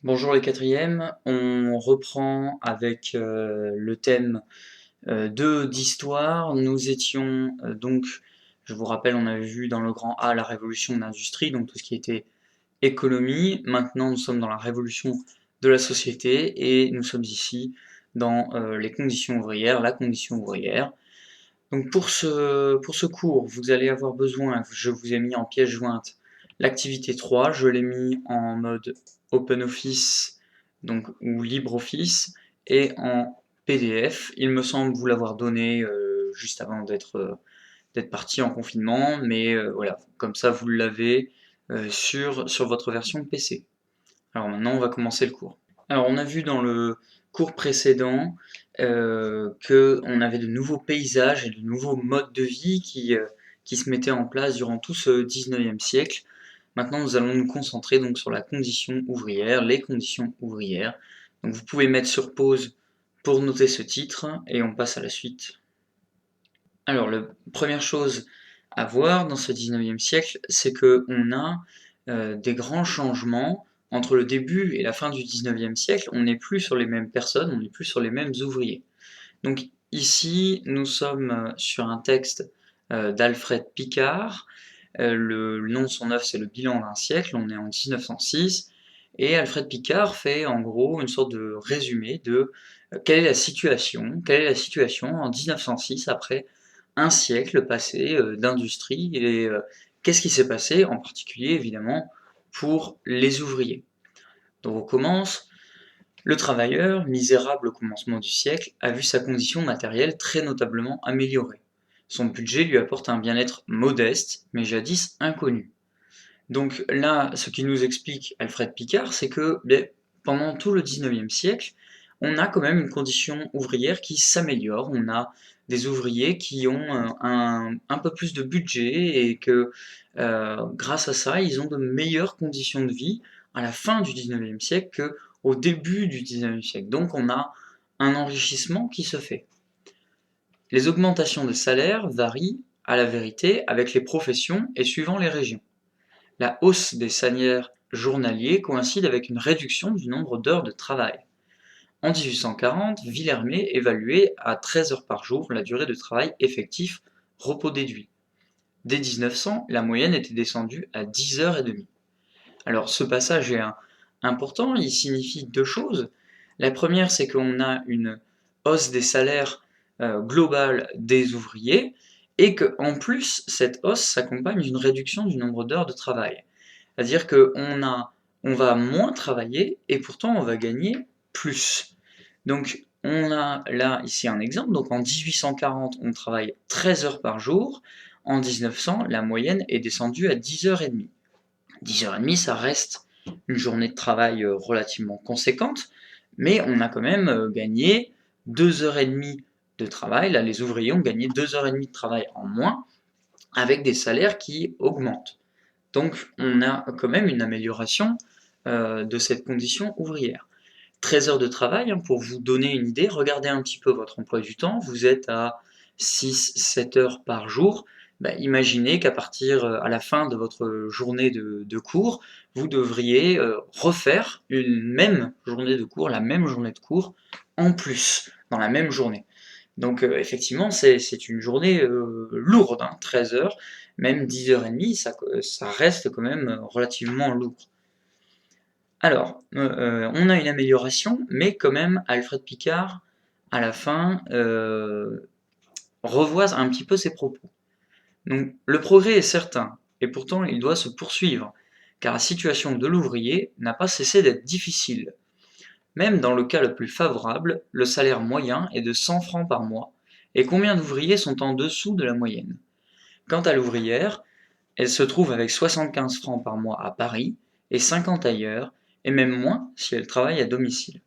Bonjour les quatrièmes, on reprend avec le thème d'histoire. Nous étions donc, je vous rappelle, on avait vu dans le grand A la révolution de l'industrie, donc tout ce qui était économie. Maintenant nous sommes dans la révolution de la société et nous sommes ici dans les conditions ouvrières, la condition ouvrière. Donc pour ce cours, vous allez avoir besoin, je vous ai mis en pièce jointe l'activité 3, je l'ai mis en mode OpenOffice donc, ou LibreOffice et en PDF. Il me semble vous l'avoir donné juste avant d'être parti en confinement, mais voilà, comme ça vous l'avez sur votre version PC. Alors maintenant, on va commencer le cours. Alors, on a vu dans le cours précédent que on avait de nouveaux paysages et de nouveaux modes de vie qui se mettaient en place durant tout ce 19e siècle. Maintenant, nous allons nous concentrer donc sur la condition ouvrière, les conditions ouvrières. Donc, vous pouvez mettre sur pause pour noter ce titre et on passe à la suite. Alors, la première chose à voir dans ce 19e siècle, c'est qu'on a des grands changements entre le début et la fin du 19e siècle. On n'est plus sur les mêmes personnes, on n'est plus sur les mêmes ouvriers. Donc ici, nous sommes sur un texte d'Alfred Picard. Le nom de son œuvre, c'est Le bilan d'un siècle. On est en 1906. Et Alfred Picard fait en gros une sorte de résumé de quelle est la situation en 1906 après un siècle passé d'industrie et qu'est-ce qui s'est passé en particulier évidemment pour les ouvriers. Donc on commence. Le travailleur, misérable au commencement du siècle, a vu sa condition matérielle très notablement améliorée. Son budget lui apporte un bien-être modeste, mais jadis inconnu. Donc là, ce qui nous explique Alfred Picard, c'est que pendant tout le 19e siècle, on a quand même une condition ouvrière qui s'améliore. On a des ouvriers qui ont un peu plus de budget et que grâce à ça, ils ont de meilleures conditions de vie à la fin du 19e siècle qu'au début du 19e siècle. Donc on a un enrichissement qui se fait. Les augmentations de salaire varient, à la vérité, avec les professions et suivant les régions. La hausse des salaires journaliers coïncide avec une réduction du nombre d'heures de travail. En 1840, Villermé évaluait à 13 heures par jour la durée de travail effectif, repos déduit. Dès 1900, la moyenne était descendue à 10 heures et demie. Alors ce passage est important, il signifie deux choses. La première, c'est qu'on a une hausse des salaires globale des ouvriers et qu'en plus, cette hausse s'accompagne d'une réduction du nombre d'heures de travail. C'est-à-dire on va moins travailler et pourtant on va gagner plus. Donc on a là ici un exemple. Donc en 1840, on travaille 13 heures par jour. En 1900, la moyenne est descendue à 10h30. 10h30, ça reste une journée de travail relativement conséquente, mais on a quand même gagné 2h30 de travail. Là, les ouvriers ont gagné 2h30 de travail en moins avec des salaires qui augmentent. Donc on a quand même une amélioration de cette condition ouvrière. 13 heures de travail, hein, pour vous donner une idée, regardez un petit peu votre emploi du temps, vous êtes à 6-7 heures par jour, bah, imaginez qu'à partir, à la fin de votre journée de cours, vous devriez refaire une même journée de cours, la même journée de cours, en plus, dans la même journée. Donc effectivement, c'est une journée lourde, hein, 13 heures, même 10h30, ça reste quand même relativement lourd. Alors, on a une amélioration, mais quand même, Alfred Picard, à la fin, revoit un petit peu ses propos. Donc, le progrès est certain, et pourtant il doit se poursuivre, car la situation de l'ouvrier n'a pas cessé d'être difficile. Même dans le cas le plus favorable, le salaire moyen est de 100 francs par mois, et combien d'ouvriers sont en dessous de la moyenne? Quant à l'ouvrière, elle se trouve avec 75 francs par mois à Paris, et 50 ailleurs, et même moins si elle travaille à domicile.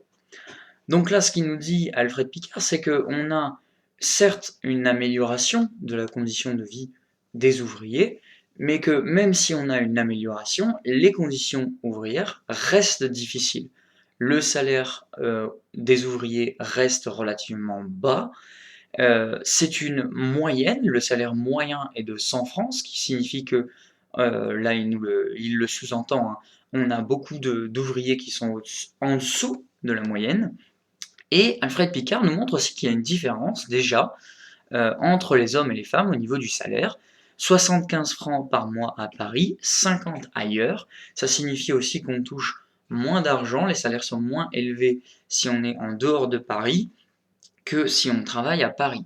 Donc là, ce qu'il nous dit Alfred Picard, c'est qu'on a certes une amélioration de la condition de vie des ouvriers, mais que même si on a une amélioration, les conditions ouvrières restent difficiles. Le salaire des ouvriers reste relativement bas. C'est une moyenne, le salaire moyen est de 100 francs, ce qui signifie que, là il le sous-entend, hein, on a beaucoup d'ouvriers qui sont en dessous de la moyenne. Et Alfred Picard nous montre aussi qu'il y a une différence déjà entre les hommes et les femmes au niveau du salaire. 75 francs par mois à Paris, 50 ailleurs. Ça signifie aussi qu'on touche moins d'argent, les salaires sont moins élevés si on est en dehors de Paris que si on travaille à Paris.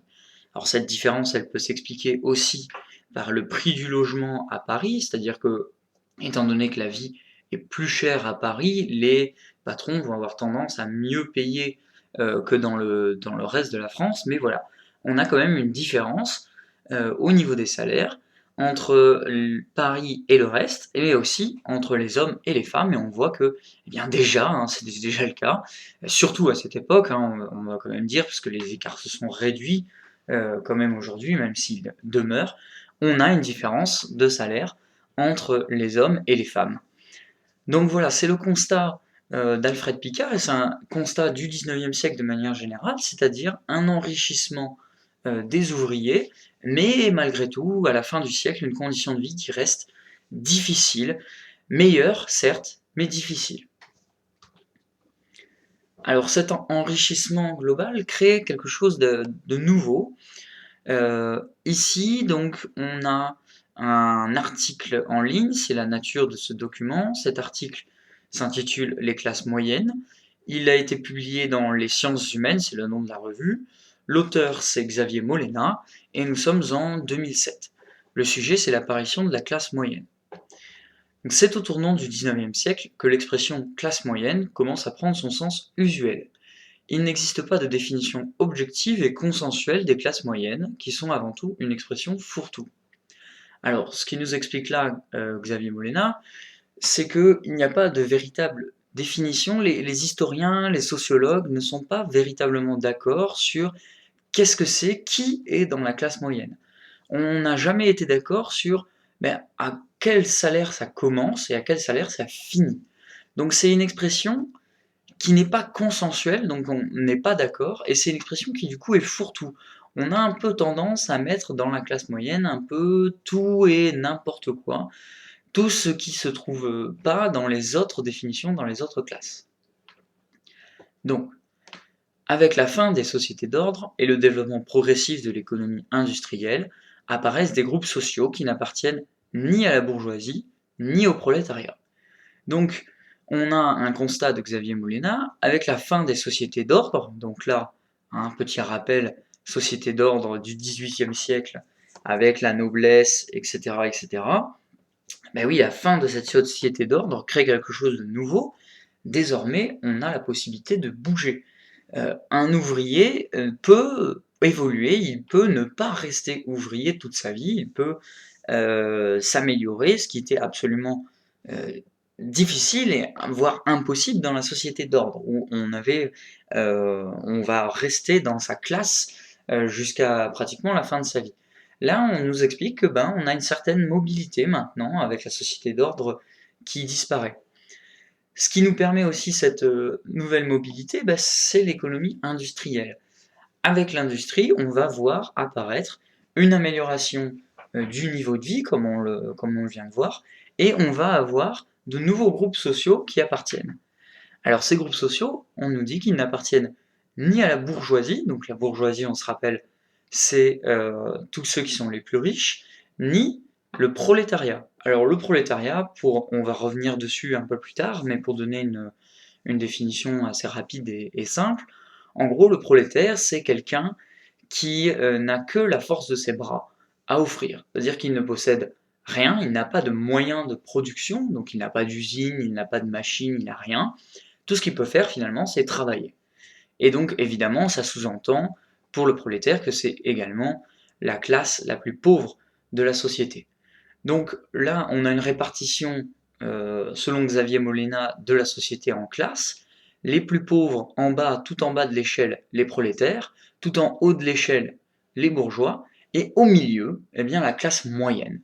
Alors cette différence, elle peut s'expliquer aussi par le prix du logement à Paris, c'est-à-dire que, étant donné que la vie est plus chère à Paris, les patrons vont avoir tendance à mieux payer que dans le reste de la France, mais voilà, on a quand même une différence au niveau des salaires entre Paris et le reste, et aussi entre les hommes et les femmes, et on voit que, eh bien déjà, hein, c'est déjà le cas, surtout à cette époque, hein, on va quand même dire, parce que les écarts se sont réduits quand même aujourd'hui, même s'ils demeurent, on a une différence de salaire entre les hommes et les femmes. Donc voilà, c'est le constat d'Alfred Picard, et c'est un constat du 19e siècle de manière générale, c'est-à-dire un enrichissement des ouvriers, mais malgré tout, à la fin du siècle, une condition de vie qui reste difficile, meilleure certes, mais difficile. Alors cet enrichissement global crée quelque chose de nouveau. Ici, donc, on a un article en ligne, c'est la nature de ce document. Cet article s'intitule « Les classes moyennes ». Il a été publié dans Les Sciences humaines, c'est le nom de la revue. L'auteur, c'est Xavier Molena, et nous sommes en 2007. Le sujet, c'est l'apparition de la classe moyenne. C'est au tournant du 19e siècle que l'expression « classe moyenne » commence à prendre son sens usuel. Il n'existe pas de définition objective et consensuelle des classes moyennes, qui sont avant tout une expression fourre-tout. Alors, ce qui nous explique là Xavier Molena, c'est qu'il n'y a pas de véritable définition, les historiens, les sociologues ne sont pas véritablement d'accord sur qu'est-ce que c'est, qui est dans la classe moyenne. On n'a jamais été d'accord sur à quel salaire ça commence et à quel salaire ça finit. Donc c'est une expression qui n'est pas consensuelle, donc on n'est pas d'accord, et c'est une expression qui du coup est fourre-tout. On a un peu tendance à mettre dans la classe moyenne un peu tout et n'importe quoi, tout ce qui se trouve pas dans les autres définitions, dans les autres classes. Donc, avec la fin des sociétés d'ordre et le développement progressif de l'économie industrielle, apparaissent des groupes sociaux qui n'appartiennent ni à la bourgeoisie, ni au prolétariat. Donc, on a un constat de Xavier Molena avec la fin des sociétés d'ordre. Donc là, un petit rappel, société d'ordre du XVIIIe siècle avec la noblesse, etc., etc. Ben oui, la fin de cette société d'ordre crée quelque chose de nouveau. Désormais, on a la possibilité de bouger. Un ouvrier peut évoluer, il peut ne pas rester ouvrier toute sa vie, il peut s'améliorer, ce qui était absolument difficile et voire impossible dans la société d'ordre, où on va rester dans sa classe jusqu'à pratiquement la fin de sa vie. Là, on nous explique que on a une certaine mobilité maintenant avec la société d'ordre qui disparaît. Ce qui nous permet aussi cette nouvelle mobilité, c'est l'économie industrielle. Avec l'industrie, on va voir apparaître une amélioration du niveau de vie, comme on vient de voir, et on va avoir de nouveaux groupes sociaux qui appartiennent. Alors ces groupes sociaux, on nous dit qu'ils n'appartiennent ni à la bourgeoisie, donc la bourgeoisie, on se rappelle, c'est tous ceux qui sont les plus riches, ni le prolétariat. Alors le prolétariat, on va revenir dessus un peu plus tard, mais pour donner une définition assez rapide et simple, en gros le prolétaire c'est quelqu'un qui n'a que la force de ses bras à offrir, c'est-à-dire qu'il ne possède rien, il n'a pas de moyens de production, donc il n'a pas d'usine, il n'a pas de machine, il n'a rien. Tout ce qu'il peut faire finalement c'est travailler. Et donc évidemment ça sous-entend pour le prolétaire que c'est également la classe la plus pauvre de la société. Donc là, on a une répartition, selon Xavier Molena, de la société en classes. Les plus pauvres en bas, tout en bas de l'échelle, les prolétaires, tout en haut de l'échelle, les bourgeois, et au milieu, eh bien, la classe moyenne.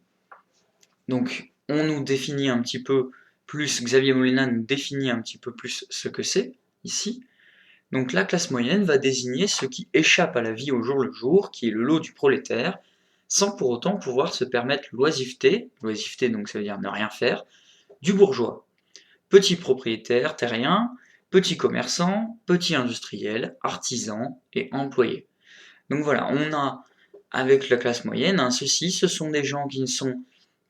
Donc on nous définit un petit peu plus, Xavier Molena nous définit un petit peu plus ce que c'est, ici. Donc la classe moyenne va désigner ce qui échappe à la vie au jour le jour, qui est le lot du prolétaire, sans pour autant pouvoir se permettre l'oisiveté donc ça veut dire ne rien faire, du bourgeois. petits propriétaires terriens, petits commerçants, petits industriels, artisans et employés. Donc voilà, on a avec la classe moyenne, hein, ce sont des gens qui ne sont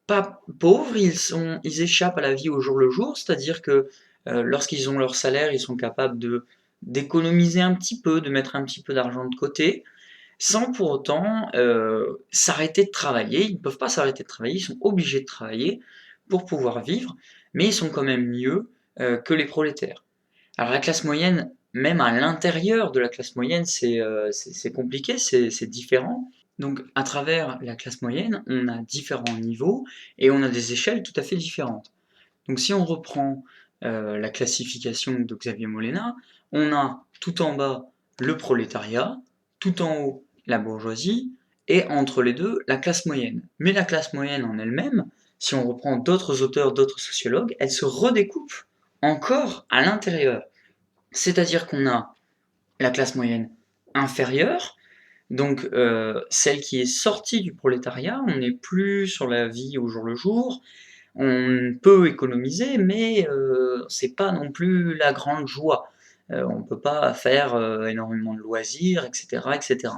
pas pauvres, ils échappent à la vie au jour le jour, c'est-à-dire que lorsqu'ils ont leur salaire, ils sont capables d'économiser un petit peu, de mettre un petit peu d'argent de côté, sans pour autant s'arrêter de travailler. Ils ne peuvent pas s'arrêter de travailler, ils sont obligés de travailler pour pouvoir vivre, mais ils sont quand même mieux que les prolétaires. Alors la classe moyenne, même à l'intérieur de la classe moyenne, c'est compliqué, c'est différent. Donc à travers la classe moyenne, on a différents niveaux et on a des échelles tout à fait différentes. Donc si on reprend la classification de Xavier Molena, on a tout en bas le prolétariat, tout en haut la bourgeoisie, et entre les deux la classe moyenne. Mais la classe moyenne en elle-même, si on reprend d'autres auteurs, d'autres sociologues, elle se redécoupe encore à l'intérieur. C'est-à-dire qu'on a la classe moyenne inférieure, donc celle qui est sortie du prolétariat, on n'est plus sur la vie au jour le jour, on peut économiser, mais c'est pas non plus la grande joie. On peut pas faire énormément de loisirs, etc., etc.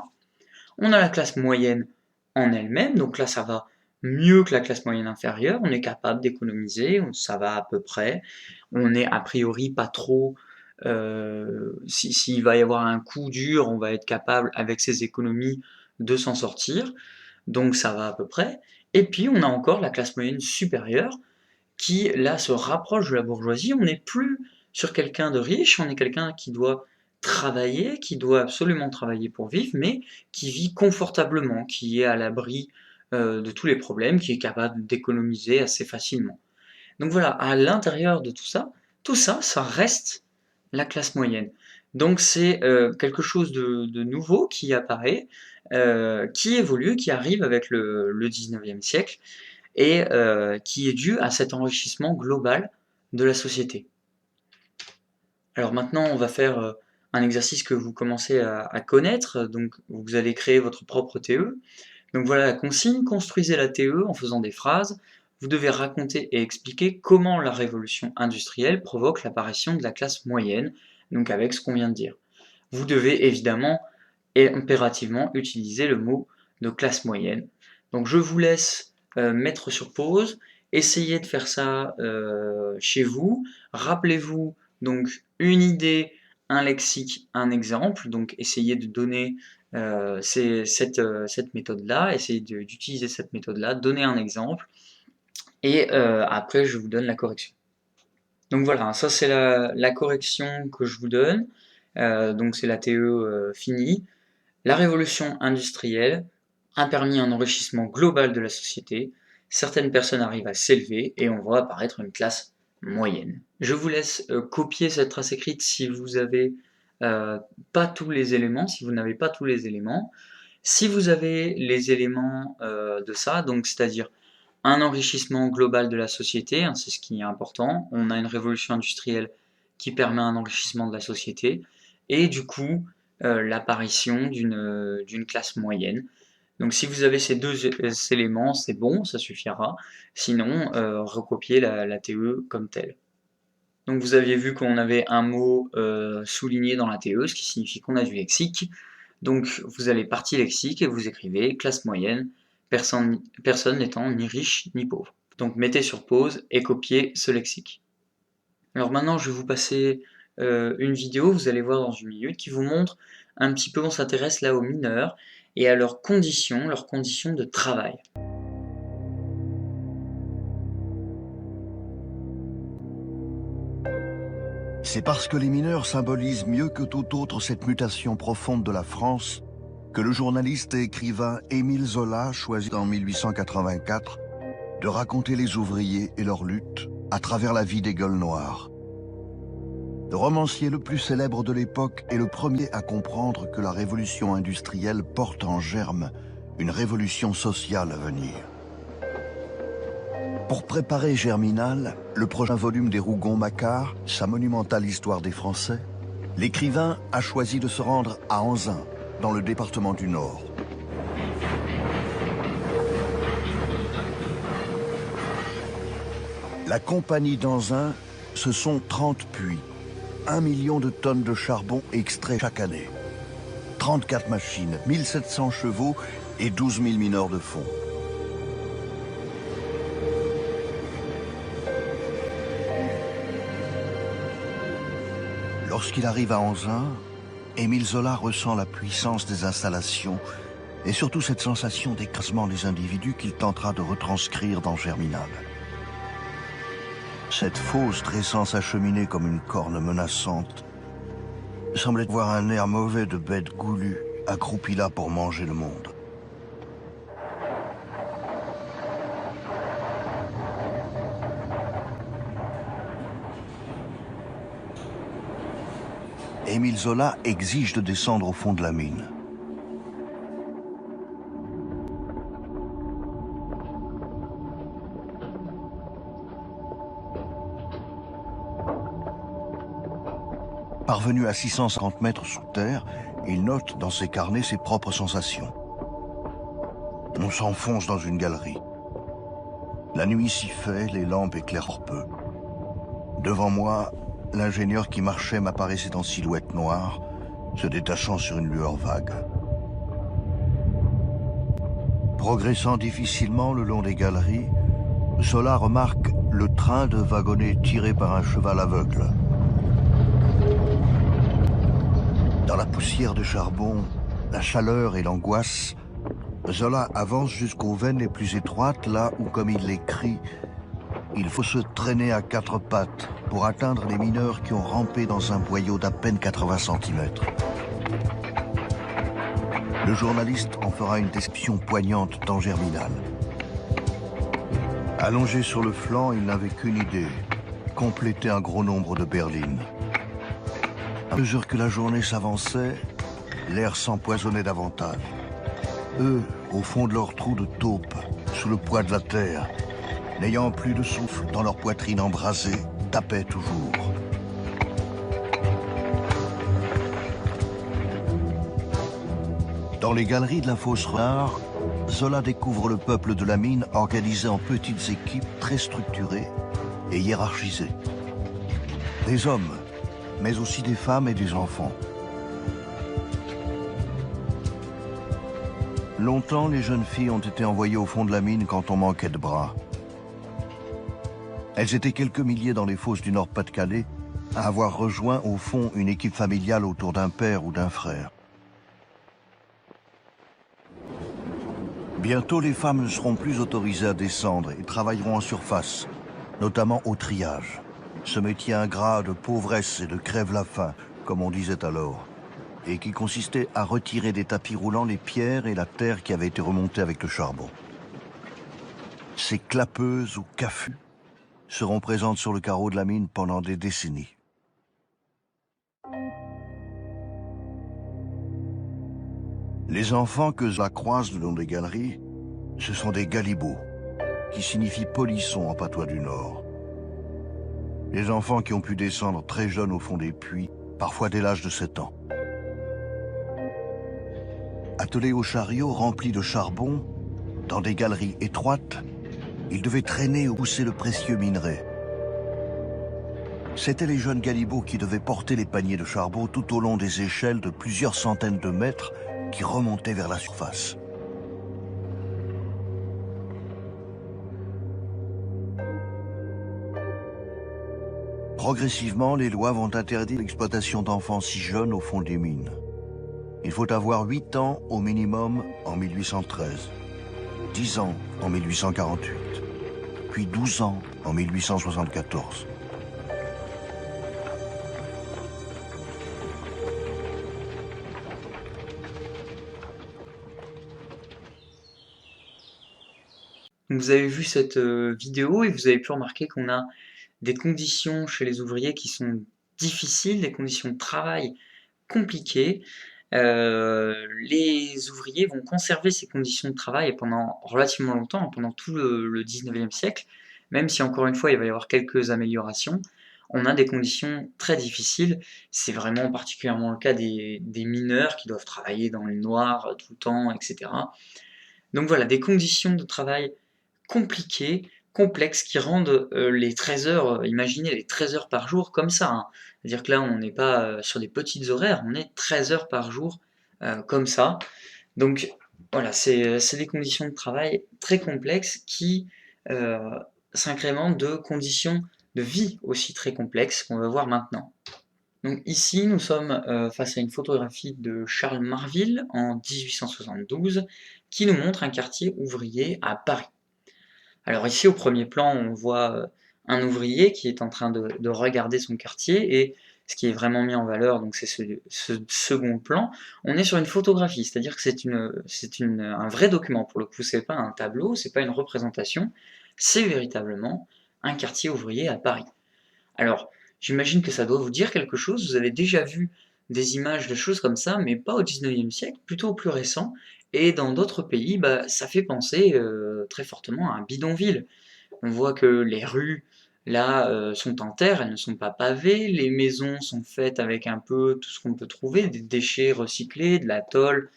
On a la classe moyenne en elle-même, donc là ça va mieux que la classe moyenne inférieure, on est capable d'économiser, ça va à peu près, on est a priori pas trop, s'il va y avoir un coup dur, on va être capable avec ses économies de s'en sortir, donc ça va à peu près. Et puis on a encore la classe moyenne supérieure qui là se rapproche de la bourgeoisie, on n'est plus sur quelqu'un de riche, on est quelqu'un qui doit travailler, qui doit absolument travailler pour vivre, mais qui vit confortablement, qui est à l'abri de tous les problèmes, qui est capable d'économiser assez facilement. Donc voilà, à l'intérieur de tout ça, ça reste la classe moyenne. Donc c'est quelque chose de nouveau qui apparaît, qui évolue, qui arrive avec le 19e siècle, et qui est dû à cet enrichissement global de la société. Alors maintenant, on va faire un exercice que vous commencez à connaître, donc vous allez créer votre propre TE. Donc voilà la consigne, construisez la TE en faisant des phrases. Vous devez raconter et expliquer comment la révolution industrielle provoque l'apparition de la classe moyenne, donc avec ce qu'on vient de dire. Vous devez évidemment et impérativement utiliser le mot de classe moyenne. Donc je vous laisse mettre sur pause, essayez de faire ça chez vous. Rappelez-vous donc une idée, un lexique, un exemple. Donc essayez de donner cette méthode-là, essayez d'utiliser cette méthode-là, donner un exemple, et après je vous donne la correction. Donc voilà, ça c'est la correction que je vous donne. Donc c'est la TE finie. La révolution industrielle a permis un enrichissement global de la société. Certaines personnes arrivent à s'élever et on voit apparaître une classe moyenne. Je vous laisse copier cette trace écrite si vous avez pas tous les éléments, si vous n'avez pas tous les éléments. Si vous avez les éléments de ça, donc c'est-à-dire un enrichissement global de la société, hein, c'est ce qui est important. On a une révolution industrielle qui permet un enrichissement de la société et du coup l'apparition d'une classe moyenne. Donc si vous avez ces deux éléments, c'est bon, ça suffira. Sinon, recopiez la TE comme telle. Donc vous aviez vu qu'on avait un mot souligné dans la TE, ce qui signifie qu'on a du lexique. Donc vous allez partie lexique et vous écrivez classe moyenne, personne n'étant ni riche ni pauvre. Donc mettez sur pause et copiez ce lexique. Alors maintenant je vais vous passer une vidéo, vous allez voir dans une minute, qui vous montre un petit peu, on s'intéresse là aux mineurs et à leurs conditions de travail. C'est parce que les mineurs symbolisent mieux que tout autre cette mutation profonde de la France que le journaliste et écrivain Émile Zola choisit en 1884 de raconter les ouvriers et leur lutte à travers la vie des gueules noires. Le romancier le plus célèbre de l'époque est le premier à comprendre que la révolution industrielle porte en germe une révolution sociale à venir. Pour préparer Germinal, le prochain volume des Rougon-Macquart, sa monumentale histoire des Français, l'écrivain a choisi de se rendre à Anzin, dans le département du Nord. La compagnie d'Anzin Ce sont 30 puits, 1 million de tonnes de charbon extraits chaque année, 34 machines, 1700 chevaux et 12 000 mineurs de fond. Lorsqu'il arrive à Anzin, Émile Zola ressent la puissance des installations et surtout cette sensation d'écrasement des individus qu'il tentera de retranscrire dans Germinal. Cette fosse dressant sa cheminée comme une corne menaçante semblait voir un air mauvais de bête goulue accroupie là pour manger le monde. Émile Zola exige de descendre au fond de la mine. Parvenu à 650 mètres sous terre, il note dans ses carnets ses propres sensations. On s'enfonce dans une galerie. La nuit s'y fait, les lampes éclairent peu. Devant moi, l'ingénieur qui marchait m'apparaissait en silhouette noire, se détachant sur une lueur vague. Progressant difficilement le long des galeries, Zola remarque le train de wagonnets tiré par un cheval aveugle. Dans la poussière de charbon, la chaleur et l'angoisse, Zola avance jusqu'aux veines les plus étroites, là où, comme il l'écrit, il faut se traîner à quatre pattes pour atteindre les mineurs qui ont rampé dans un boyau d'à peine 80 cm. Le journaliste en fera une description poignante dans Germinal. Allongé sur le flanc, il n'avait qu'une idée, compléter un gros nombre de berlines. À mesure que la journée s'avançait, l'air s'empoisonnait davantage. Eux, au fond de leur trou de taupe, sous le poids de la terre, n'ayant plus de souffle dans leur poitrine embrasée, tapaient toujours. Dans les galeries de la fosse Renard, Zola découvre le peuple de la mine organisé en petites équipes très structurées et hiérarchisées. Des hommes, mais aussi des femmes et des enfants. Longtemps, les jeunes filles ont été envoyées au fond de la mine quand on manquait de bras. Elles étaient quelques milliers dans les fosses du Nord-Pas-de-Calais à avoir rejoint au fond une équipe familiale autour d'un père ou d'un frère. Bientôt, les femmes ne seront plus autorisées à descendre et travailleront en surface, notamment au triage. Ce métier ingrat de pauvresse et de crève-la-faim, comme on disait alors, et qui consistait à retirer des tapis roulants les pierres et la terre qui avaient été remontées avec le charbon. Ces clapeuses ou caffus seront présentes sur le carreau de la mine pendant des décennies. Les enfants que Zola croise le long des galeries, ce sont des galibots, qui signifie polisson en patois du Nord. Les enfants qui ont pu descendre très jeunes au fond des puits, parfois dès l'âge de 7 ans. Attelés au chariot rempli de charbon, dans des galeries étroites, ils devaient traîner ou pousser le précieux minerai. C'étaient les jeunes galibots qui devaient porter les paniers de charbon tout au long des échelles de plusieurs centaines de mètres qui remontaient vers la surface. Progressivement, les lois vont interdire l'exploitation d'enfants si jeunes au fond des mines. Il faut avoir 8 ans au minimum en 1813, 10 ans en 1848, puis 12 ans en 1874. Donc vous avez vu cette vidéo et vous avez pu remarquer qu'on a des conditions chez les ouvriers qui sont difficiles, des conditions de travail compliquées. Les ouvriers vont conserver ces conditions de travail pendant relativement longtemps, pendant tout le 19e siècle, même si encore une fois il va y avoir quelques améliorations. On a des conditions très difficiles, c'est vraiment particulièrement le cas des mineurs qui doivent travailler dans le noir tout le temps, etc. Donc voilà, des conditions de travail compliquées complexes qui rendent les 13 heures, imaginez les 13 heures par jour comme ça, hein. C'est-à-dire que là, on n'est pas sur des petites horaires, on est 13 heures par jour comme ça. Donc voilà, c'est des conditions de travail très complexes qui euh, s'incrémentent de conditions de vie aussi très complexes qu'on va voir maintenant. Donc ici, nous sommes face à une photographie de Charles Marville en 1872 qui nous montre un quartier ouvrier à Paris. Alors ici, au premier plan, on voit un ouvrier qui est en train de regarder son quartier et ce qui est vraiment mis en valeur, donc c'est ce second plan, on est sur une photographie, c'est-à-dire que un vrai document pour le coup, c'est pas un tableau, c'est pas une représentation, c'est véritablement un quartier ouvrier à Paris. Alors, j'imagine que ça doit vous dire quelque chose, vous avez déjà vu des images de choses comme ça, mais pas au 19e siècle, plutôt au plus récent, et dans d'autres pays, bah, ça fait penser très fortement à un bidonville. On voit que les rues, là, sont en terre, elles ne sont pas pavées, les maisons sont faites avec un peu tout ce qu'on peut trouver, des déchets recyclés, de la tôle,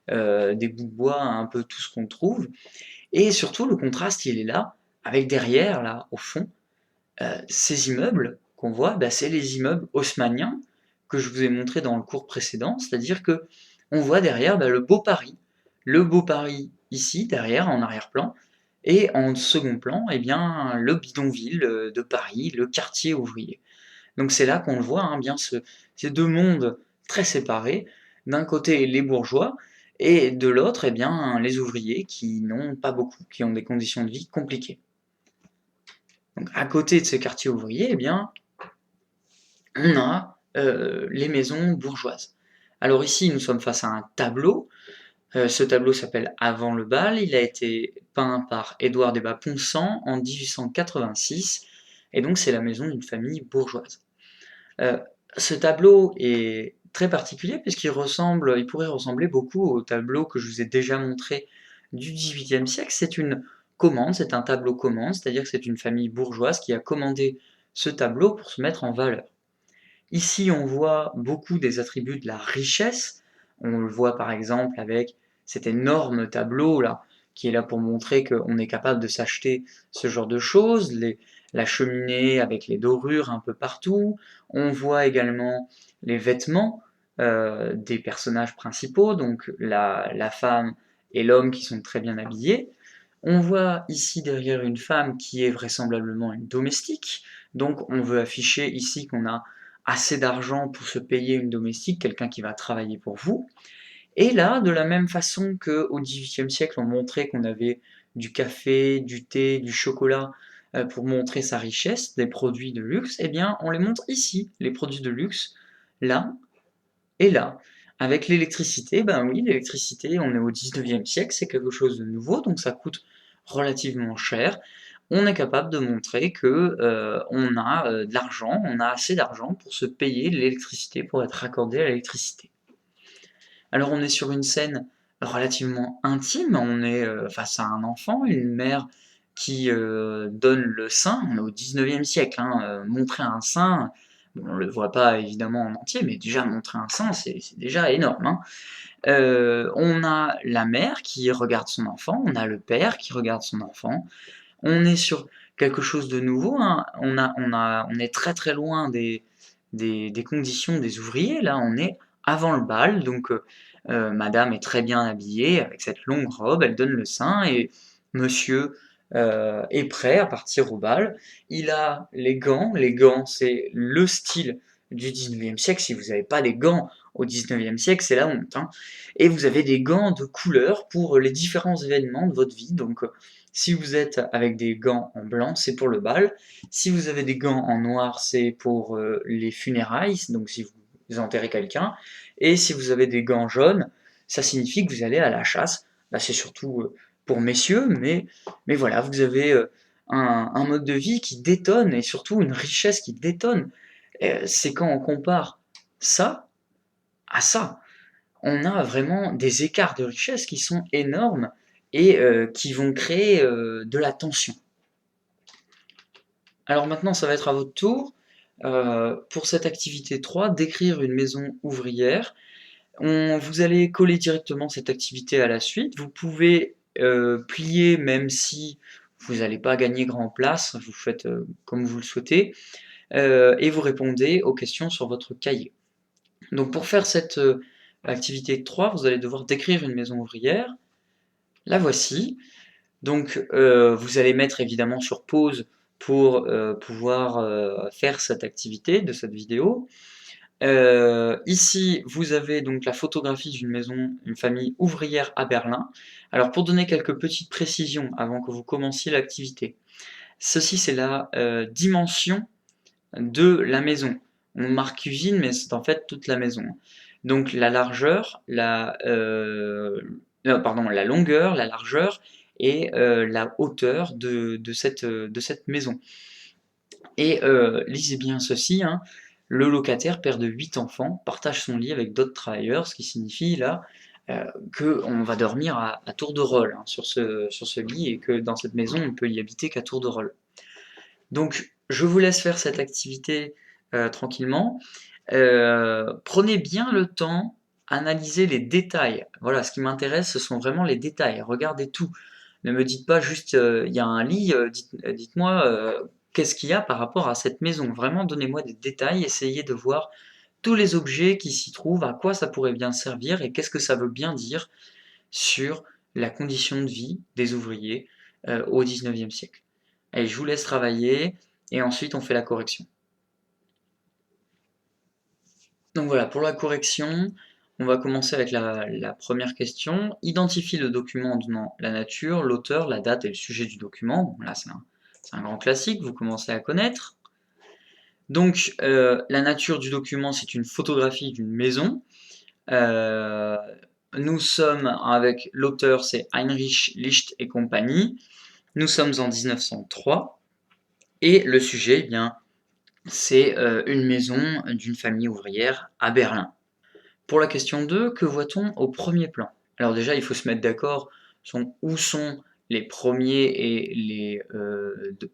des bouts de bois, un peu tout ce qu'on trouve, et surtout le contraste, il est là, avec derrière, là, au fond, ces immeubles qu'on voit, bah, c'est les immeubles haussmanniens que je vous ai montré dans le cours précédent, c'est-à-dire que on voit derrière bah, le beau Paris ici, derrière, en arrière-plan, et en second plan, eh bien, le bidonville de Paris, le quartier ouvrier. Donc c'est là qu'on le voit, hein, bien ces deux mondes très séparés. D'un côté, les bourgeois, et de l'autre, eh bien, les ouvriers qui n'ont pas beaucoup, qui ont des conditions de vie compliquées. Donc à côté de ces quartiers ouvriers, eh bien, on a les maisons bourgeoises. Alors ici, nous sommes face à un tableau. Ce tableau s'appelle Avant le bal. Il a été peint par Édouard des Bas-Ponsant en 1886. Et donc, c'est la maison d'une famille bourgeoise. Euh, Ce tableau est très particulier il pourrait ressembler beaucoup au tableau que je vous ai déjà montré du XVIIIe siècle. C'est une commande, c'est un tableau commande, c'est-à-dire que c'est une famille bourgeoise qui a commandé ce tableau pour se mettre en valeur. Ici, on voit beaucoup des attributs de la richesse. On le voit par exemple avec cet énorme tableau là, qui est là pour montrer qu'on est capable de s'acheter ce genre de choses. La cheminée avec les dorures un peu partout. On voit également les vêtements des personnages principaux, donc la femme et l'homme qui sont très bien habillés. On voit ici derrière une femme qui est vraisemblablement une domestique, donc on veut afficher ici qu'on a assez d'argent pour se payer une domestique, quelqu'un qui va travailler pour vous. Et là, de la même façon qu'au XVIIIe siècle, on montrait qu'on avait du café, du thé, du chocolat pour montrer sa richesse, des produits de luxe, eh bien, on les montre ici, les produits de luxe, là et là. Avec l'électricité, ben oui, l'électricité, on est au 19e siècle, c'est quelque chose de nouveau, donc ça coûte relativement cher. On est capable de montrer que on a de l'argent, on a assez d'argent pour se payer l'électricité, pour être raccordé à l'électricité. Alors on est sur une scène relativement intime, on est face à un enfant, une mère qui donne le sein, on est au 19e siècle, hein, montrer un sein, bon, on le voit pas évidemment en entier, mais déjà montrer un sein, c'est déjà énorme, hein. On a la mère qui regarde son enfant, on a le père qui regarde son enfant, on est sur quelque chose de nouveau, hein. On est très très loin des conditions des ouvriers, là, on est avant le bal, donc madame est très bien habillée avec cette longue robe, elle donne le sein et monsieur est prêt à partir au bal. Il a les gants c'est le style du 19e siècle, si vous n'avez pas des gants au 19e siècle, c'est la honte, hein. Et vous avez des gants de couleur pour les différents événements de votre vie, donc si vous êtes avec des gants en blanc, c'est pour le bal. Si vous avez des gants en noir, c'est pour les funérailles, donc si vous enterrez quelqu'un. Et si vous avez des gants jaunes, ça signifie que vous allez à la chasse. Là, c'est surtout pour messieurs, mais voilà, vous avez un mode de vie qui détonne et surtout une richesse qui détonne. C'est quand on compare ça à ça. On a vraiment des écarts de richesse qui sont énormes et qui vont créer de la tension. Alors maintenant, ça va être à votre tour, pour cette activité 3, d'écrire une maison ouvrière. Vous allez coller directement cette activité à la suite. Vous pouvez plier même si vous n'allez pas gagner grand en place, vous faites comme vous le souhaitez, et vous répondez aux questions sur votre cahier. Donc pour faire cette activité 3, vous allez devoir décrire une maison ouvrière. La voici. Donc vous allez mettre évidemment sur pause pour pouvoir faire cette activité de cette vidéo. Ici, vous avez donc la photographie d'une maison, une famille ouvrière à Berlin. Alors pour donner quelques petites précisions avant que vous commenciez l'activité, ceci c'est la dimension de la maison. On marque cuisine, mais c'est en fait toute la maison. Donc la largeur, la longueur, la largeur et la hauteur de cette maison. Et lisez bien ceci, hein, le locataire, père de 8 enfants, partage son lit avec d'autres travailleurs, ce qui signifie là qu'on va dormir à tour de rôle, hein, sur ce lit, et que dans cette maison, on ne peut y habiter qu'à tour de rôle. Donc je vous laisse faire cette activité tranquillement. Prenez bien le temps, analysez les détails. Voilà, ce qui m'intéresse, ce sont vraiment les détails. Regardez tout. Ne me dites pas juste, il y a un lit, dites-moi qu'est-ce qu'il y a par rapport à cette maison. Vraiment, donnez-moi des détails, essayez de voir tous les objets qui s'y trouvent, à quoi ça pourrait bien servir et qu'est-ce que ça veut bien dire sur la condition de vie des ouvriers au XIXe siècle. Allez, je vous laisse travailler et ensuite on fait la correction. Donc voilà, pour la correction, on va commencer avec la première question. Identifie le document donnant la nature, l'auteur, la date et le sujet du document. Bon, là, c'est un grand classique, vous commencez à connaître. Donc, la nature du document, c'est une photographie d'une maison. Nous sommes avec l'auteur, c'est Heinrich Licht et compagnie. Nous sommes en 1903. Et le sujet, eh bien, c'est une maison d'une famille ouvrière à Berlin. Pour la question 2, que voit-on au premier plan? Alors déjà, il faut se mettre d'accord sur où sont les premiers et les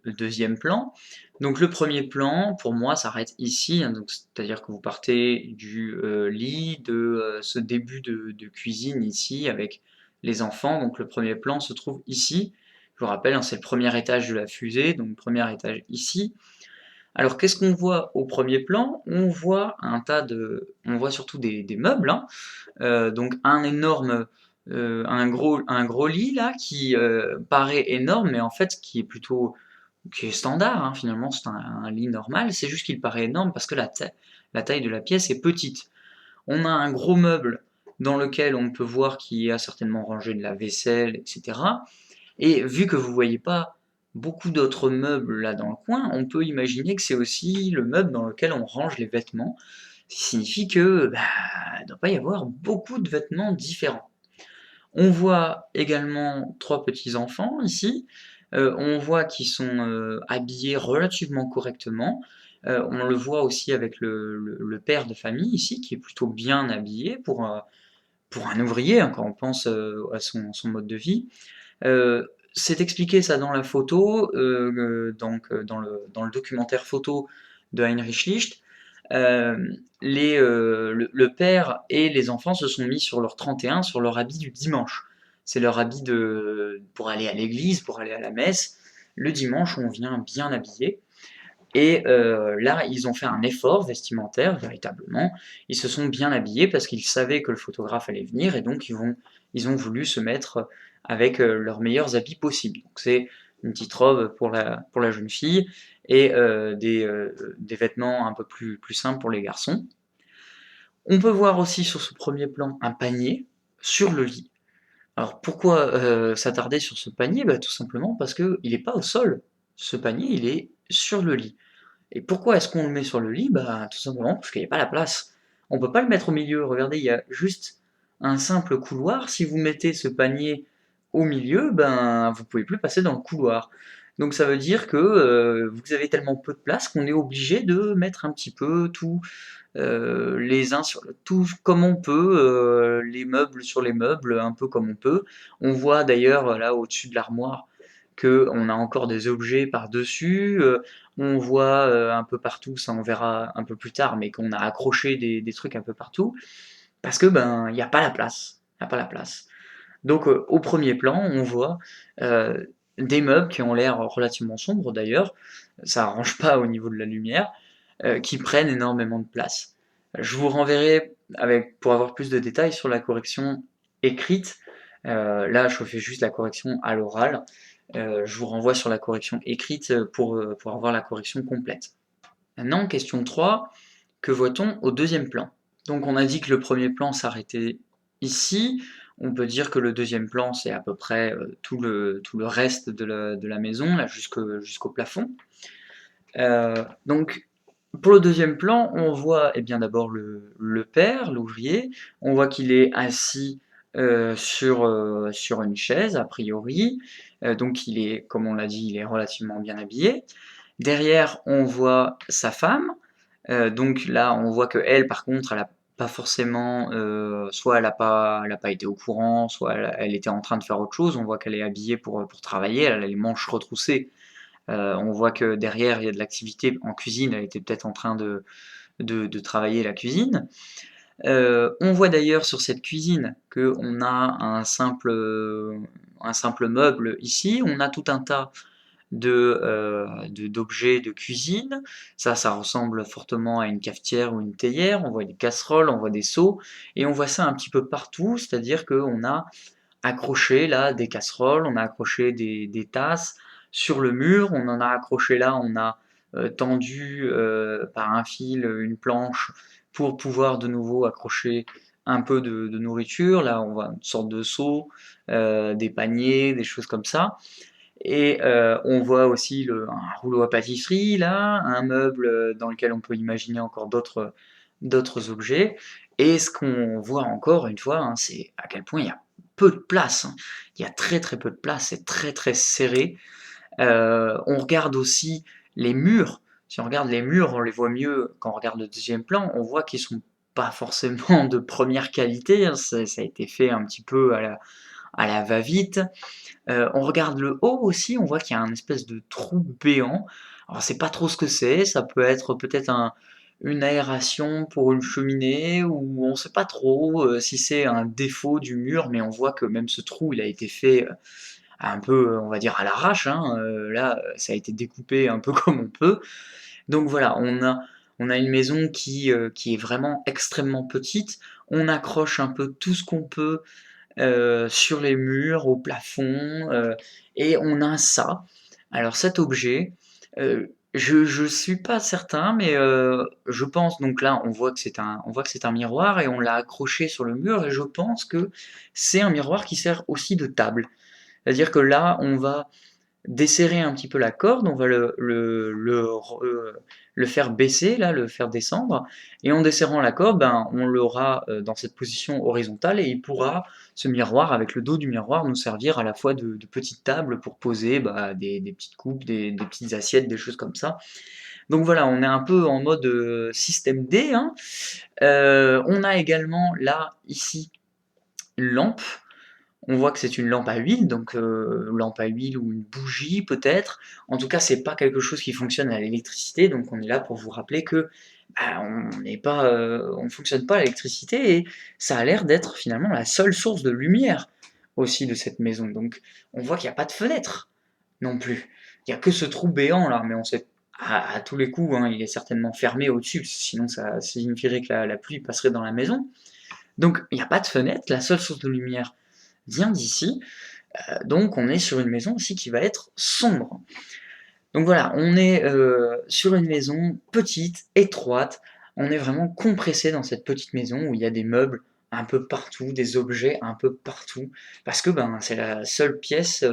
deuxièmes plans. Donc le premier plan, pour moi, s'arrête ici, hein, c'est-à-dire que vous partez du lit, de ce début de cuisine ici, avec les enfants. Donc le premier plan se trouve ici. Je vous rappelle, hein, c'est le premier étage de la fusée, donc premier étage ici. Alors qu'est-ce qu'on voit au premier plan? On voit on voit surtout des meubles, hein. Donc un gros lit là qui paraît énorme, mais en fait qui est standard, hein, finalement c'est un lit normal, c'est juste qu'il paraît énorme parce que la taille de la pièce est petite. On a un gros meuble dans lequel on peut voir qu'il y a certainement rangé de la vaisselle, etc. Et vu que vous voyez pas beaucoup d'autres meubles là dans le coin, on peut imaginer que c'est aussi le meuble dans lequel on range les vêtements, ce qui signifie que il ne doit pas y avoir beaucoup de vêtements différents. On voit également 3 petits enfants ici, on voit qu'ils sont habillés relativement correctement. On le voit aussi avec le père de famille ici, qui est plutôt bien habillé pour un ouvrier, hein, quand on pense à son mode de vie. C'est expliqué ça dans la photo, dans le documentaire photo de Heinrich Licht. Le père et les enfants se sont mis sur leur 31, sur leur habit du dimanche. C'est leur habit pour aller à l'église, pour aller à la messe. Le dimanche, on vient bien habillé. Et là, ils ont fait un effort vestimentaire, véritablement. Ils se sont bien habillés parce qu'ils savaient que le photographe allait venir, et donc ils ont voulu se mettre avec leurs meilleurs habits possibles. Donc c'est une petite robe pour la jeune fille et des vêtements un peu plus simples pour les garçons. On peut voir aussi sur ce premier plan un panier sur le lit. Alors pourquoi s'attarder sur ce panier? Tout simplement parce qu'il n'est pas au sol. Ce panier, il est sur le lit. Et pourquoi est-ce qu'on le met sur le lit? Tout simplement parce qu'il n'y a pas la place. On peut pas le mettre au milieu. Regardez, il y a juste un simple couloir. Si vous mettez ce panier au milieu, vous pouvez plus passer dans le couloir. Donc ça veut dire que vous avez tellement peu de place qu'on est obligé de mettre un petit peu tout les uns sur tout comme on peut, les meubles sur les meubles, un peu comme on peut. On voit d'ailleurs là au-dessus de l'armoire qu'on a encore des objets par-dessus. On voit un peu partout, ça on verra un peu plus tard, mais qu'on a accroché des trucs un peu partout, parce que il n'y a pas la place. Il n'y a pas la place. Donc au premier plan, on voit des meubles qui ont l'air relativement sombres d'ailleurs, ça arrange pas au niveau de la lumière, qui prennent énormément de place. Je vous renverrai pour avoir plus de détails sur la correction écrite. Là, je fais juste la correction à l'oral. Je vous renvoie sur la correction écrite pour avoir la correction complète. Maintenant, question 3, que voit-on au deuxième plan? Donc on a dit que le premier plan s'arrêtait ici. On peut dire que le deuxième plan, c'est à peu près tout le reste de la maison, là jusqu'au plafond. Donc pour le deuxième plan, on voit bien d'abord le père, l'ouvrier. On voit qu'il est assis sur une chaise, a priori. Donc il est, comme on l'a dit, il est relativement bien habillé. Derrière, on voit sa femme. Donc là, on voit que elle, par contre, elle a pas forcément, soit elle a pas été au courant, soit elle était en train de faire autre chose. On voit qu'elle est habillée pour travailler, elle a les manches retroussées. On voit que derrière, il y a de l'activité en cuisine, elle était peut-être en train de travailler la cuisine. On voit d'ailleurs sur cette cuisine qu'on a un simple meuble ici, on a tout un tas d'objets de cuisine. Ça ressemble fortement à une cafetière ou une théière. On voit des casseroles, on voit des seaux, et on voit ça un petit peu partout, c'est-à-dire qu'on a accroché là des casseroles, on a accroché des tasses sur le mur, on en a accroché là, on a tendu par un fil une planche pour pouvoir de nouveau accrocher un peu de nourriture. Là, on voit une sorte de seau, des paniers, des choses comme ça. Et on voit aussi un rouleau à pâtisserie, là, un meuble dans lequel on peut imaginer encore d'autres objets. Et ce qu'on voit encore une fois, hein, c'est à quel point il y a peu de place, hein. Il y a très très peu de place, c'est très très serré. On regarde aussi les murs. Si on regarde les murs, on les voit mieux quand on regarde le deuxième plan. On voit qu'ils sont pas forcément de première qualité, hein. Ça a été fait un petit peu à la va-vite. On regarde le haut aussi, on voit qu'il y a un espèce de trou béant. Alors on sait pas trop ce que c'est, ça peut être peut-être une aération pour une cheminée, ou on sait pas trop si c'est un défaut du mur, mais on voit que même ce trou, il a été fait un peu, on va dire, à l'arrache, hein. Là, ça a été découpé un peu comme on peut. Donc voilà, on a une maison qui est vraiment extrêmement petite. On accroche un peu tout ce qu'on peut sur les murs, au plafond, et on a ça. Alors cet objet, je suis pas certain, mais je pense, donc là on voit que c'est un miroir et on l'a accroché sur le mur, et je pense que c'est un miroir qui sert aussi de table. C'est-à-dire que là, on va desserrer un petit peu la corde, on va le faire baisser, là, le faire descendre, et en desserrant la corde, ben, on l'aura dans cette position horizontale, et il pourra, ce miroir, avec le dos du miroir, nous servir à la fois de petite table pour poser bah, des petites coupes, des petites assiettes, des choses comme ça. Donc voilà, on est un peu en mode système D, hein. On a également là, ici, une lampe. On voit que c'est une lampe à huile, donc lampe à huile ou une bougie peut-être. En tout cas, c'est pas quelque chose qui fonctionne à l'électricité, donc on est là pour vous rappeler que bah, on ne fonctionne pas à l'électricité, et ça a l'air d'être finalement la seule source de lumière aussi de cette maison. Donc on voit qu'il n'y a pas de fenêtre non plus. Il n'y a que ce trou béant là, mais on sait à tous les coups, hein, il est certainement fermé au-dessus, sinon ça signifierait que la pluie passerait dans la maison. Donc il n'y a pas de fenêtre, la seule source de lumière vient d'ici, donc on est sur une maison aussi qui va être sombre. Donc voilà, on est sur une maison petite, étroite, on est vraiment compressé dans cette petite maison où il y a des meubles un peu partout, des objets un peu partout, parce que ben, c'est la seule pièce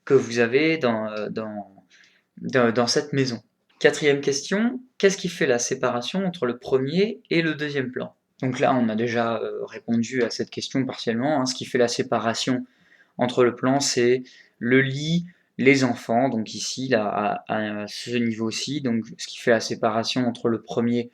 que vous avez dans cette maison. Quatrième question, qu'est-ce qui fait la séparation entre le premier et le deuxième plan? Donc là, on a déjà répondu à cette question partiellement, hein. Ce qui fait la séparation entre le plan, c'est le lit, les enfants, donc ici, là, à ce niveau-ci. Donc ce qui fait la séparation entre le premier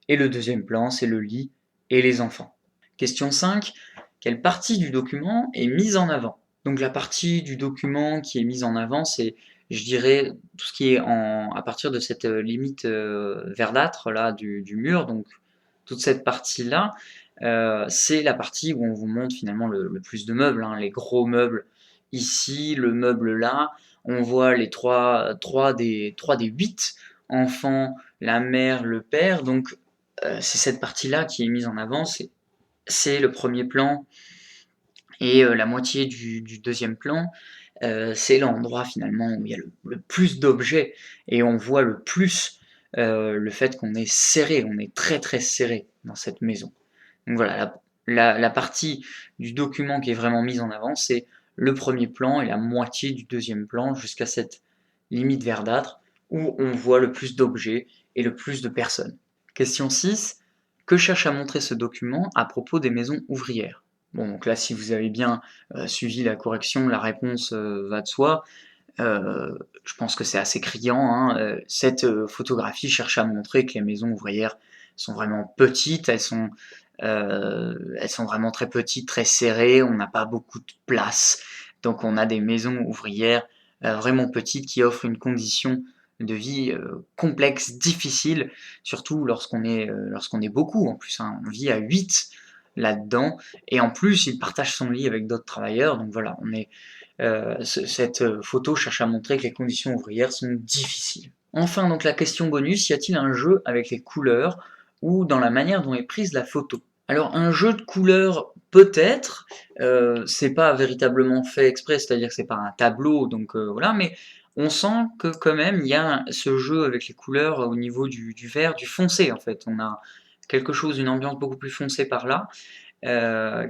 et le deuxième plan, c'est le lit et les enfants. Question 5. Quelle partie du document est mise en avant? Donc la partie du document qui est mise en avant, c'est, je dirais, tout ce qui est à partir de cette limite verdâtre là du mur, donc toute cette partie-là, c'est la partie où on vous montre finalement le plus de meubles, hein, les gros meubles ici, le meuble là. on voit les trois des 8 enfants, la mère, le père, donc c'est cette partie-là qui est mise en avant, c'est le premier plan et la moitié du deuxième plan, c'est l'endroit finalement où il y a le plus d'objets et on voit le plus le fait qu'on est serré, on est très très serré dans cette maison. Donc voilà, la partie du document qui est vraiment mise en avant, c'est le premier plan et la moitié du deuxième plan jusqu'à cette limite verdâtre où on voit le plus d'objets et le plus de personnes. Question 6. Que cherche à montrer ce document à propos des maisons ouvrières? Bon, donc là, si vous avez bien suivi la correction, la réponse va de soi. Je pense que c'est assez criant, hein. Cette photographie cherche à montrer que les maisons ouvrières sont vraiment petites, elles sont vraiment très petites, très serrées, on n'a pas beaucoup de place. Donc on a des maisons ouvrières vraiment petites qui offrent une condition de vie complexe, difficile, surtout lorsqu'on est beaucoup en plus, hein. On vit à 8 là-dedans, et en plus il partage son lit avec d'autres travailleurs, donc voilà, cette photo cherche à montrer que les conditions ouvrières sont difficiles. Enfin, donc la question bonus, y a-t-il un jeu avec les couleurs ou dans la manière dont est prise la photo? Alors un jeu de couleurs peut-être, c'est pas véritablement fait exprès, c'est-à-dire que c'est pas un tableau, donc voilà, mais on sent que quand même il y a ce jeu avec les couleurs au niveau du vert, du foncé en fait. On a quelque chose, une ambiance beaucoup plus foncée par là,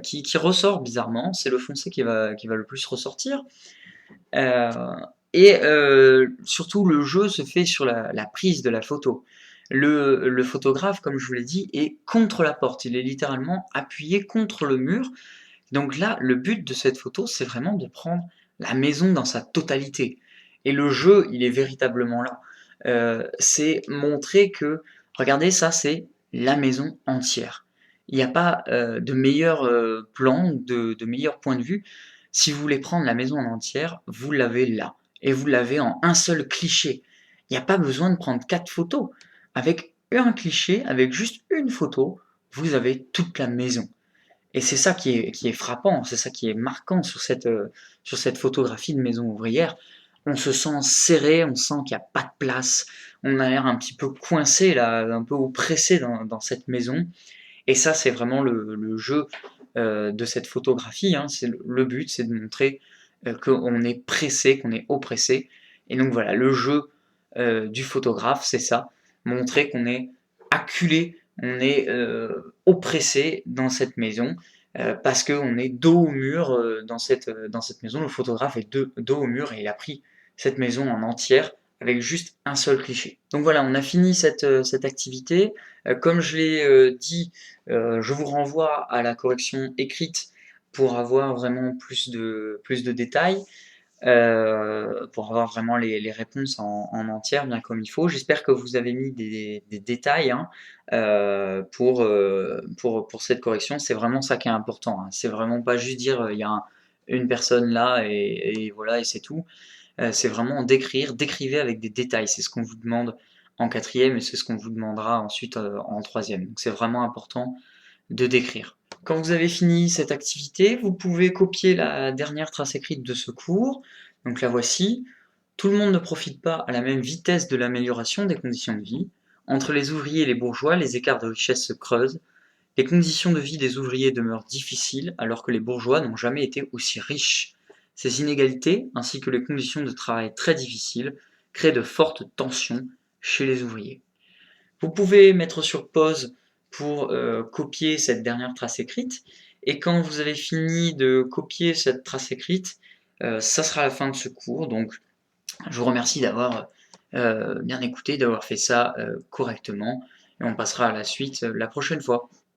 qui ressort bizarrement, c'est le foncé qui va le plus ressortir. Euh, et surtout, le jeu se fait sur la prise de la photo. Le photographe, comme je vous l'ai dit, est contre la porte. Il est littéralement appuyé contre le mur. Donc là, le but de cette photo, c'est vraiment de prendre la maison dans sa totalité. Et le jeu, il est véritablement là. C'est montrer que, regardez, ça, c'est la maison entière. Il n'y a pas de meilleur plan, de meilleur point de vue. Si vous voulez prendre la maison en entière, vous l'avez là. Et vous l'avez en un seul cliché. Il n'y a pas besoin de prendre 4 photos. Avec un cliché, avec juste une photo, vous avez toute la maison. Et c'est ça qui est frappant, c'est ça qui est marquant sur cette photographie de maison ouvrière. On se sent serré, on sent qu'il n'y a pas de place, on a l'air un petit peu coincé, là, un peu oppressé dans cette maison. Et ça, c'est vraiment le jeu de cette photographie, hein. Le but, c'est de montrer qu'on est pressé, qu'on est oppressé. Et donc voilà, le jeu du photographe, c'est ça, montrer qu'on est acculé, on est oppressé dans cette maison, parce qu'on est dos au mur dans cette maison. Le photographe est dos au mur et il a pris cette maison en entière avec juste un seul cliché. Donc voilà, on a fini cette activité. Comme je l'ai dit, je vous renvoie à la correction écrite pour avoir vraiment plus de détails, pour avoir vraiment les réponses en entière, bien comme il faut. J'espère que vous avez mis des détails, hein, pour cette correction. C'est vraiment ça qui est important, hein. C'est vraiment pas juste dire il y a une personne là et voilà et c'est tout. C'est vraiment décrivez avec des détails. C'est ce qu'on vous demande en quatrième et c'est ce qu'on vous demandera ensuite en troisième. Donc c'est vraiment important de décrire. Quand vous avez fini cette activité, vous pouvez copier la dernière trace écrite de ce cours. Donc la voici. Tout le monde ne profite pas à la même vitesse de l'amélioration des conditions de vie. Entre les ouvriers et les bourgeois, les écarts de richesse se creusent. Les conditions de vie des ouvriers demeurent difficiles alors que les bourgeois n'ont jamais été aussi riches. Ces inégalités, ainsi que les conditions de travail très difficiles, créent de fortes tensions chez les ouvriers. Vous pouvez mettre sur pause pour copier cette dernière trace écrite, et quand vous avez fini de copier cette trace écrite, ça sera la fin de ce cours. Donc je vous remercie d'avoir bien écouté, d'avoir fait ça correctement, et on passera à la suite la prochaine fois.